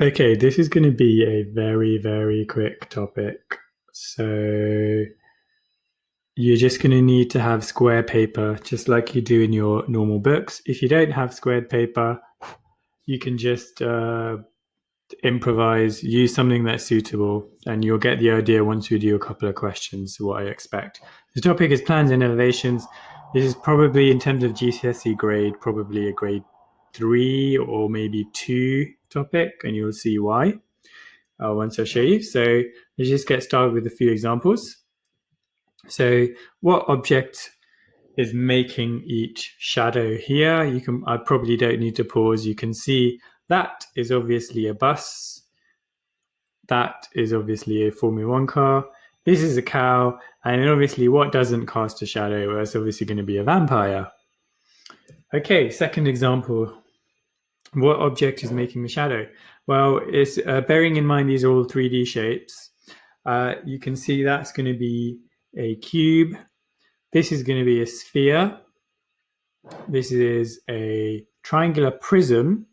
Okay, this is going to be a very, very quick topic. So you're just going to need to have square paper, just like you do in your normal books. If you don't have squared paper, you can just improvise, use something that's suitable, and you'll get the idea once we do a couple of questions, what I expect. The topic is plans and innovations. This is probably, in terms of GCSE grade, probably a grade 3 or maybe 2 topic, and you'll see why once I show you. So let's just get started with a few examples. So what object is making each shadow here? I probably don't need to pause. You can see that is obviously a bus. That is obviously a Formula One car. This is a cow. And then obviously what doesn't cast a shadow? Well, it's obviously going to be a vampire. Okay, second example. What object is making the shadow? Well, it's bearing in mind these are all 3D shapes. You can see that's going to be a cube. This is going to be a sphere. This is a triangular prism.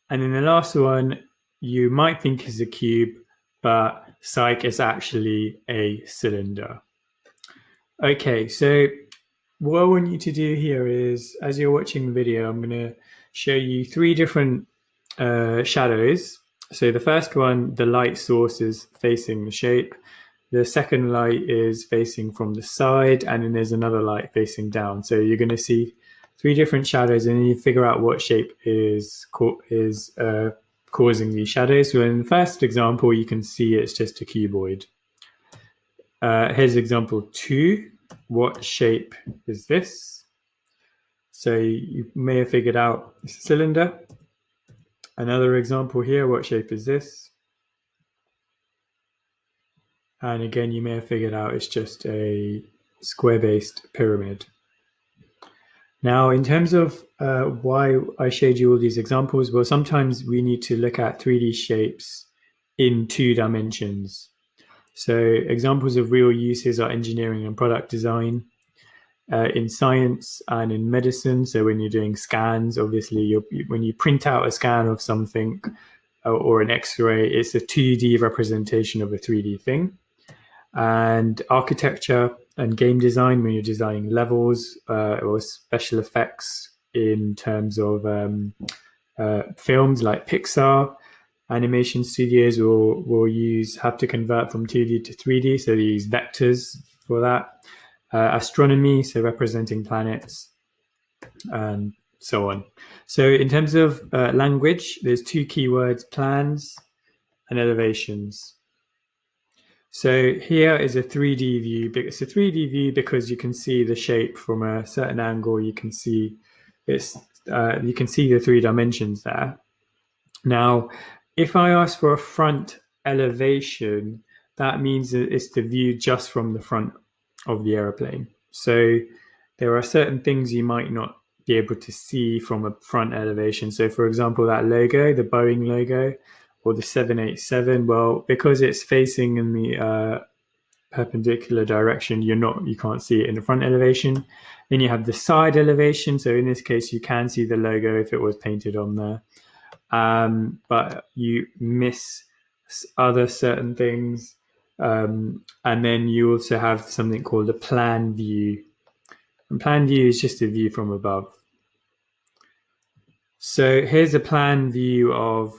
And then the last one you might think is a cube, but psych is actually a cylinder. Okay, so what I want you to do here is, as you're watching the video, I'm going to show you three different shadows. So the first one, the light source is facing the shape. The second light is facing from the side, and then there's another light facing down. So you're going to see three different shadows, and then you figure out what shape is causing these shadows. So in the first example, you can see it's just a cuboid. Here's example 2. What shape is this? So you may have figured out it's a cylinder. Another example here, what shape is this? And again, you may have figured out it's just a square-based pyramid. Now, in terms of why I showed you all these examples, well, sometimes we need to look at 3D shapes in 2 dimensions. So examples of real uses are engineering and product design, in science and in medicine. So when you're doing scans, obviously when you print out a scan of something or an X-ray, it's a 2D representation of a 3D thing. And architecture and game design, when you're designing levels or special effects in terms of films like Pixar. Animation studios will have to convert from 2D to 3D, so they use vectors for that. Astronomy, so representing planets, and so on. So in terms of language, there's 2 keywords: plans and elevations. So here is a 3D view. It's a 3D view because you can see the shape from a certain angle. You can see you can see the 3 dimensions there. Now, if I ask for a front elevation, that means that it's the view just from the front of the aeroplane. So there are certain things you might not be able to see from a front elevation. So, for example, that logo, the Boeing logo, or the 787, well, because it's facing in the perpendicular direction, you can't see it in the front elevation. Then you have the side elevation. So in this case, you can see the logo if it was painted on there. But you miss other certain things. And then you also have something called a plan view. And plan view is just a view from above. So here's a plan view of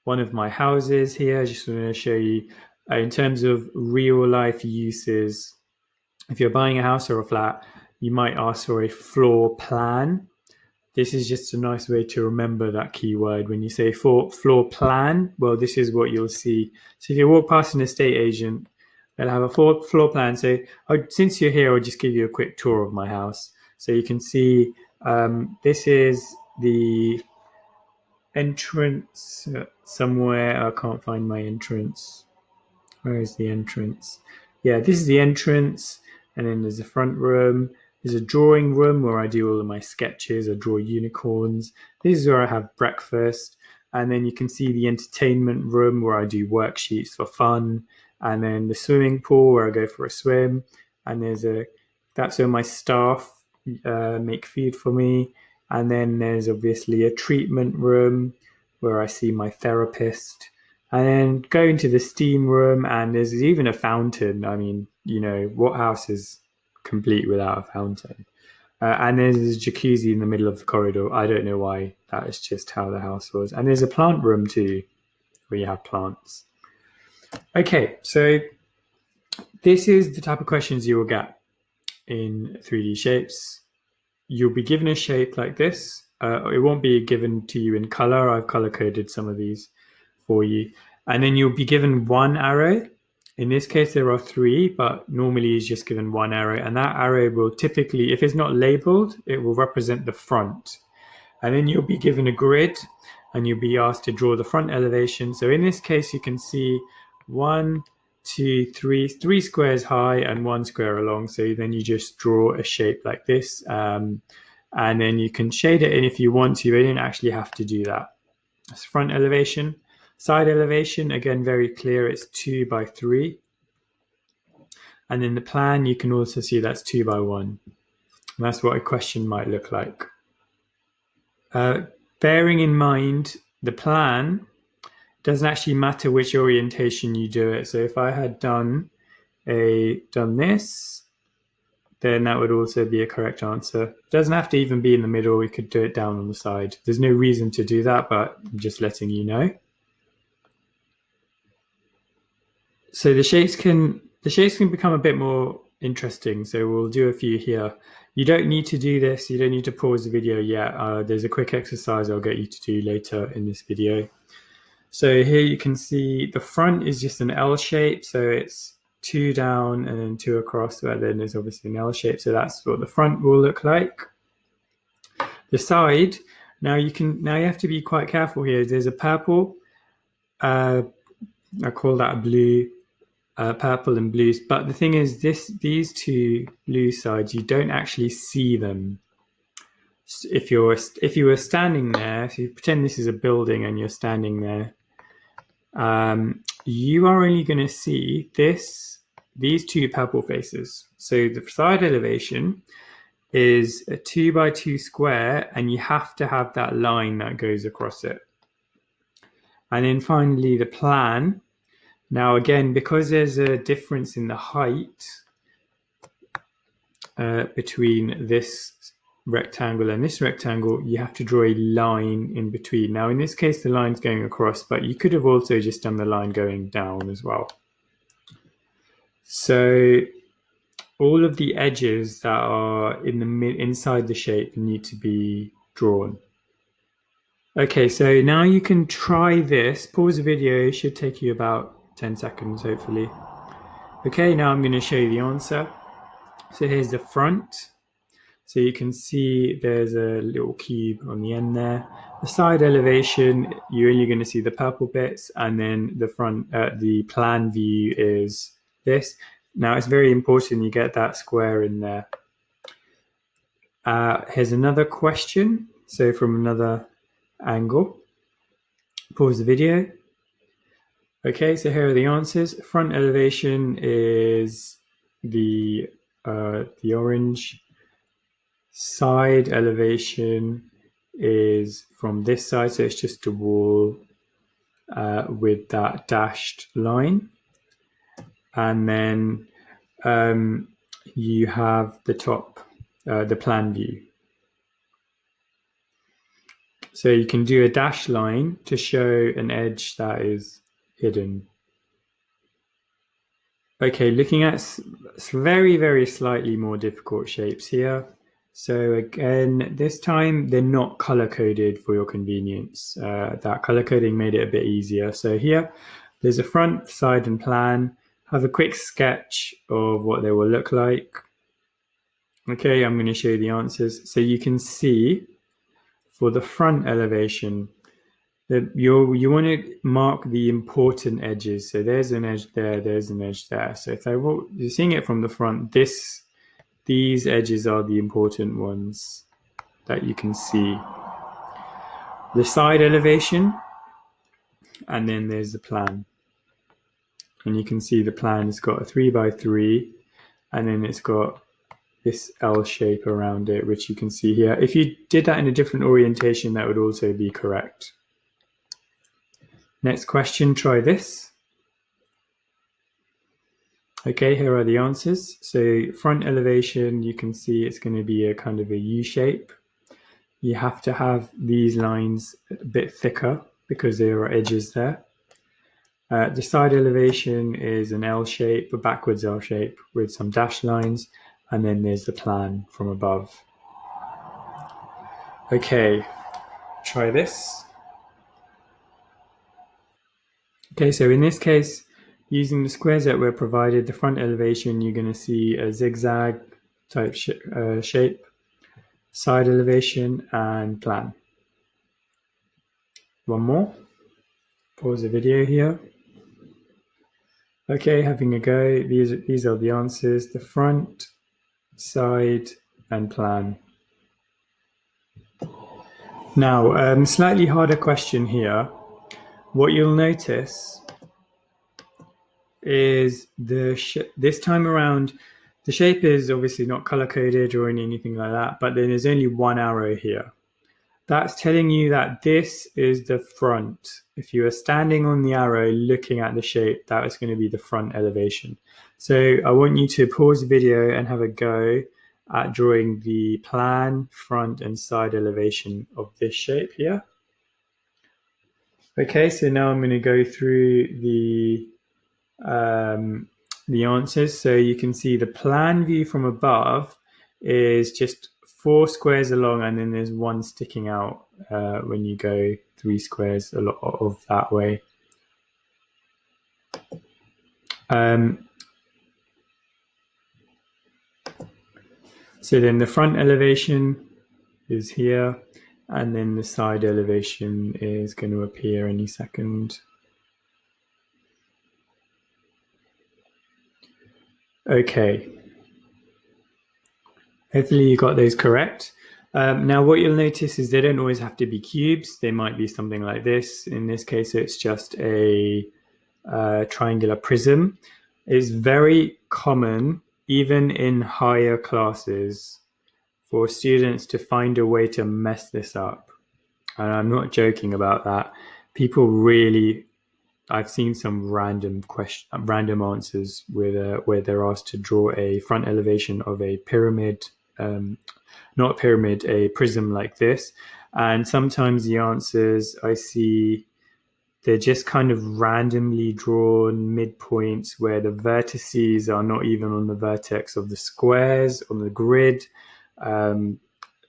one of my houses here. I just want to show you in terms of real life uses. If you're buying a house or a flat, you might ask for a floor plan. This is just a nice way to remember that keyword. When you say floor plan, well, this is what you'll see. So if you walk past an estate agent, they'll have a floor plan. So since you're here, I'll just give you a quick tour of my house. So you can see this is the entrance somewhere. I can't find my entrance. Where is the entrance? Yeah, this is the entrance. And then there's a front room. There's a drawing room where I do all of my sketches. I draw unicorns. This is where I have breakfast. And then you can see the entertainment room where I do worksheets for fun. And then the swimming pool where I go for a swim. And that's where my staff make food for me. And then there's obviously a treatment room where I see my therapist, and then go into the steam room, and there's even a fountain. I mean, you know, what house is complete without a fountain? And there's a jacuzzi in the middle of the corridor. I don't know why. That is just how the house was. And there's a plant room too, where you have plants. Okay, so this is the type of questions you will get in 3D shapes. You'll be given a shape like this. It won't be given to you in color. I've color coded some of these for you. And then you'll be given one arrow. In this case, there are three, but normally it's just given one arrow. And that arrow will typically, if it's not labeled, it will represent the front. And then you'll be given a grid and you'll be asked to draw the front elevation. So in this case, you can see 1, 2, 3, 3 squares high and 1 square along. So then you just draw a shape like this. And then you can shade it in if you want to. You don't actually have to do that. That's front elevation. Side elevation, again, very clear. It's 2 by 3. And in the plan, you can also see that's 2 by 1. And that's what a question might look like. Bearing in mind, the plan doesn't actually matter which orientation you do it. So if I had done this, then that would also be a correct answer. It doesn't have to even be in the middle. We could do it down on the side. There's no reason to do that, but I'm just letting you know. So the shapes can become a bit more interesting. So we'll do a few here. You don't need to do this. You don't need to pause the video yet. There's a quick exercise I'll get you to do later in this video. So here you can see the front is just an L shape. So it's 2 down and then 2 across, but then there's obviously an L shape. So that's what the front will look like. The side, now you have to be quite careful here. There's a purple, I call that a blue, purple and blues. But the thing is, these two blue sides, you don't actually see them. If you were standing there, if you pretend this is a building and you're standing there, you are only going to see these two purple faces. So the side elevation is a 2 by 2 square, and you have to have that line that goes across it. And then finally, the plan. Now, again, because there's a difference in the height between this rectangle and this rectangle, you have to draw a line in between. Now, in this case, the line's going across, but you could have also just done the line going down as well. So all of the edges that are inside the shape need to be drawn. Okay, so now you can try this. Pause the video. It should take you about 10 seconds, hopefully. Okay, now I'm going to show you the answer. So here's the front. So you can see there's a little cube on the end there. The side elevation, you're only going to see the purple bits, and then the front, the plan view is this. Now it's very important you get that square in there. Here's another question. So from another angle. Pause the video. Okay, so here are the answers. Front elevation is the orange. Side elevation is from this side, so it's just a wall with that dashed line. And then you have the top, the plan view. So you can do a dashed line to show an edge that is hidden. Okay, looking at very, very slightly more difficult shapes here. So again, this time they're not color coded for your convenience. That color coding made it a bit easier. So here, there's a front, side, and plan. Have a quick sketch of what they will look like. Okay, I'm going to show you the answers. So you can see for the front elevation, that you want to mark the important edges. So there's an edge there, there's an edge there. So if you're seeing it from the front, these edges are the important ones that you can see. The side elevation, and then there's the plan. And you can see the plan has got a 3 by 3, and then it's got this L shape around it, which you can see here. If you did that in a different orientation, that would also be correct. Next question, try this. Okay, here are the answers. So front elevation, you can see it's going to be a kind of a U shape. You have to have these lines a bit thicker because there are edges there. The side elevation is an L shape, a backwards L shape with some dashed lines, and then there's the plan from above. Okay, try this. Okay, so in this case, using the squares that were provided, the front elevation, you're going to see a zigzag type shape, side elevation, and plan. One more. Pause the video here. Okay, having a go. These are the answers: the front, side, and plan. Now, slightly harder question here. What you'll notice is this time around, the shape is obviously not color-coded or anything like that, but then there's only one arrow here. That's telling you that this is the front. If you are standing on the arrow looking at the shape, that is going to be the front elevation. So I want you to pause the video and have a go at drawing the plan, front, and side elevation of this shape here. Okay, so now I'm going to go through the answers. So you can see the plan view from above is just 4 squares along, and then there's one sticking out when you go 3 squares a lot of that way. So then the front elevation is here, and then the side elevation is going to appear any second. Okay. Hopefully you got those correct. Now what you'll notice is they don't always have to be cubes. They might be something like this. In this case, it's just a triangular prism. It's very common, even in higher classes, for students to find a way to mess this up. And I'm not joking about that. People really, I've seen some random answers where they're asked to draw a front elevation of a pyramid, not a pyramid, a prism like this. And sometimes the answers I see, they're just kind of randomly drawn midpoints where the vertices are not even on the vertex of the squares on the grid.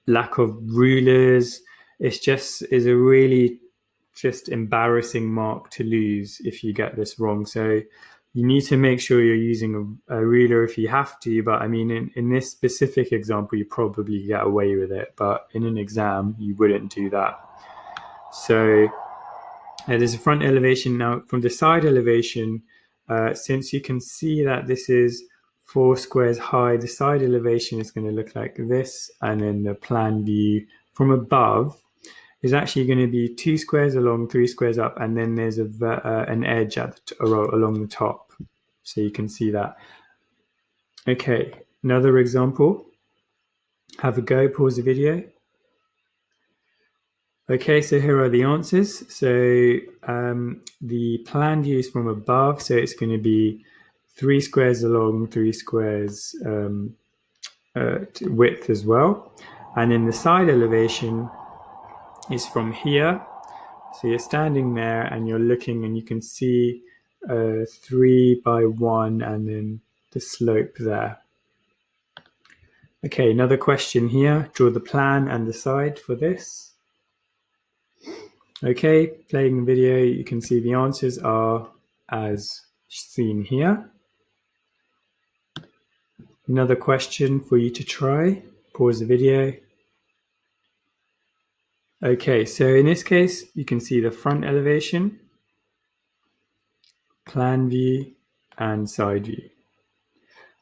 Lack of rulers. Is a really just embarrassing mark to lose if you get this wrong. So you need to make sure you're using a ruler if you have to. But I mean, in this specific example, you probably get away with it. But in an exam, you wouldn't do that. So there's a front elevation. Now from the side elevation, since you can see that this is 4 squares high, the side elevation is going to look like this, and then the plan view from above is actually going to be 2 squares along, 3 squares up, and then there's an edge along the top, so you can see that. Okay, another example. Have a go, pause the video. Okay, so here are the answers. So the plan view is from above, so it's going to be 3 squares along, 3 squares width as well. And then the side elevation is from here. So you're standing there and you're looking and you can see 3 by 1 and then the slope there. Okay, another question here. Draw the plan and the side for this. Okay, playing the video, you can see the answers are as seen here. Another question for you to try. Pause the video. Okay, so in this case, you can see the front elevation, plan view, and side view.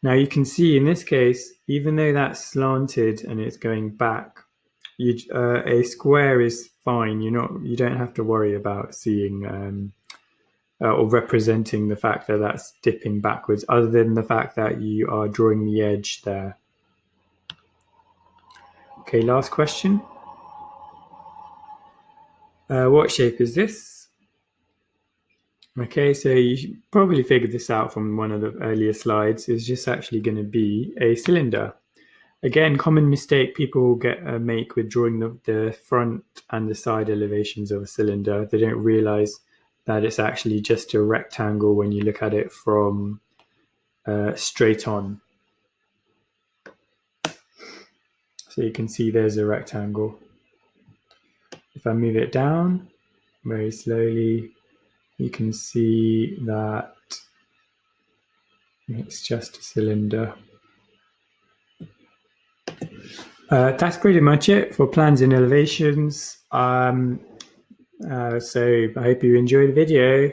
Now you can see in this case, even though that's slanted and it's going back, a square is fine. You don't have to worry about seeing or representing the fact that that's dipping backwards, other than the fact that you are drawing the edge there. Okay, last question. What shape is this? Okay, so you should probably figured this out from one of the earlier slides. It's just actually going to be a cylinder. Again, common mistake people make with drawing the front and the side elevations of a cylinder. They don't realize that it's actually just a rectangle when you look at it from straight on. So you can see there's a rectangle. If I move it down very slowly, you can see that it's just a cylinder. That's pretty much it for plans and elevations. So I hope you enjoy the video.